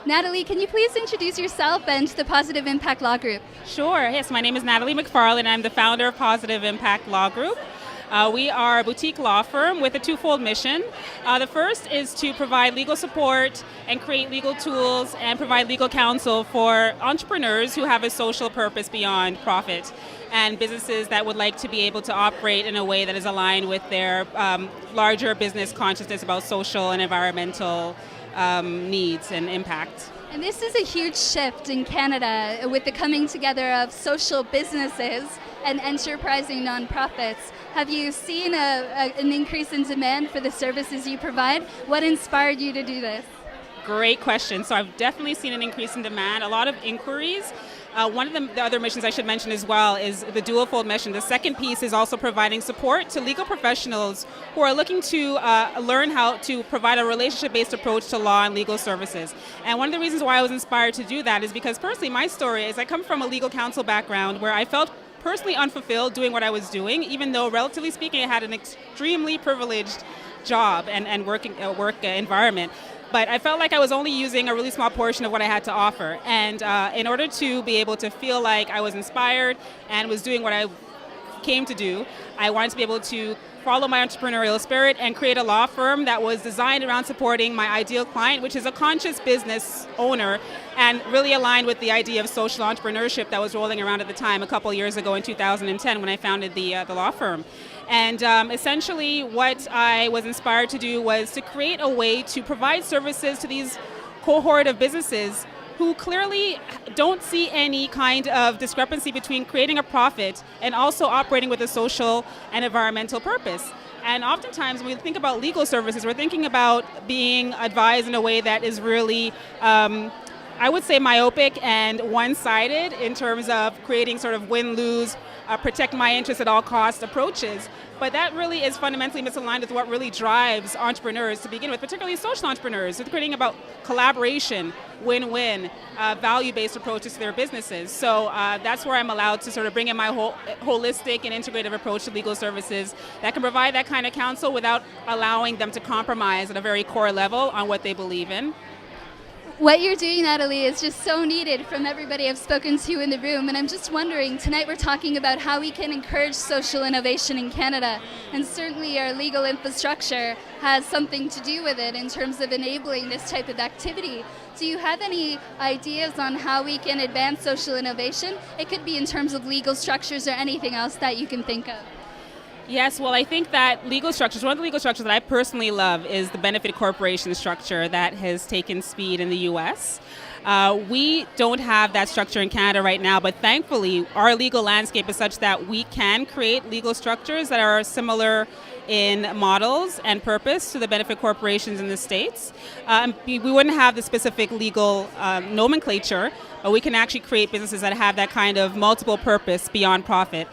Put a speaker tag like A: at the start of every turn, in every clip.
A: Natalie, can you please introduce yourself and the Positive Impact Law Group?
B: Sure. Yes, my name is Natalie McFarlane. I'm the founder of Positive Impact Law Group. We are a boutique law firm with a twofold mission. The first is to provide legal support and create legal tools and provide legal counsel for entrepreneurs who have a social purpose beyond profit, and businesses that would like to be able to operate in a way that is aligned with their larger business consciousness about social and environmental needs and impact.
A: And this is a huge shift in Canada with the coming together of social businesses and enterprising nonprofits. Have you seen an increase in demand for the services you provide? What inspired you to do this?
B: Great question. So I've definitely seen an increase in demand, a lot of inquiries. One of the other missions I should mention as well is the dual-fold mission. The second piece is also providing support to legal professionals who are looking to learn how to provide a relationship-based approach to law and legal services. And one of the reasons why I was inspired to do that is because personally my story is I come from a legal counsel background where I felt personally unfulfilled doing what I was doing, even though relatively speaking I had an extremely privileged job and work environment. But I felt like I was only using a really small portion of what I had to offer. And in order to be able to feel like I was inspired and was doing what I came to do, I wanted to be able to follow my entrepreneurial spirit and create a law firm that was designed around supporting my ideal client, which is a conscious business owner, and really aligned with the idea of social entrepreneurship that was rolling around at the time a couple years ago in 2010 when I founded the law firm. And essentially what I was inspired to do was to create a way to provide services to these cohort of businesses who clearly don't see any kind of discrepancy between creating a profit and also operating with a social and environmental purpose. And oftentimes when we think about legal services, we're thinking about being advised in a way that is really, I would say, myopic and one-sided in terms of creating sort of win-lose, protect my interests at all costs approaches. But that really is fundamentally misaligned with what really drives entrepreneurs to begin with, particularly social entrepreneurs. They're creating about collaboration, win-win, value-based approaches to their businesses. So that's where I'm allowed to sort of bring in my holistic and integrative approach to legal services that can provide that kind of counsel without allowing them to compromise at a very core level on what they believe in.
A: What you're doing, Natalie, is just so needed from everybody I've spoken to in the room. And I'm just wondering, tonight we're talking about how we can encourage social innovation in Canada. And certainly our legal infrastructure has something to do with it in terms of enabling this type of activity. Do you have any ideas on how we can advance social innovation? It could be in terms of legal structures or anything else that you can think of.
B: Yes, well, I think that legal structures, one of the legal structures that I personally love is the benefit corporation structure that has taken speed in the U.S. We don't have that structure in Canada right now, but thankfully our legal landscape is such that we can create legal structures that are similar in models and purpose to the benefit corporations in the States. We wouldn't have the specific legal nomenclature, but we can actually create businesses that have that kind of multiple purpose beyond profit.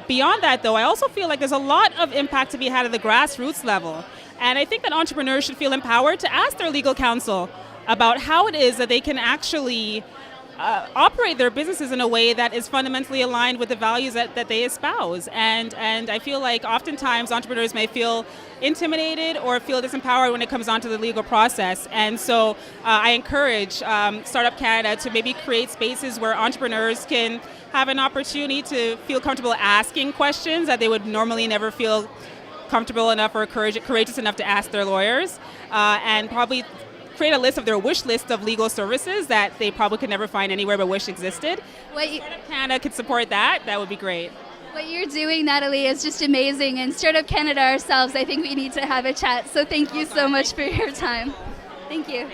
B: Beyond that, though, I also feel like there's a lot of impact to be had at the grassroots level. And I think that entrepreneurs should feel empowered to ask their legal counsel about how it is that they can actually operate their businesses in a way that is fundamentally aligned with the values that they espouse. And I feel like oftentimes entrepreneurs may feel intimidated or feel disempowered when it comes onto the legal process. And so I encourage Startup Canada to maybe create spaces where entrepreneurs can have an opportunity to feel comfortable asking questions that they would normally never feel comfortable enough or courageous enough to ask their lawyers, and probably create a list of their wish list of legal services that they probably could never find anywhere but wish existed. Startup Canada could support that, that would be great.
A: What you're doing, Natalie, is just amazing. And Startup Canada ourselves, I think we need to have a chat. So thank you so much for your time. Thank you.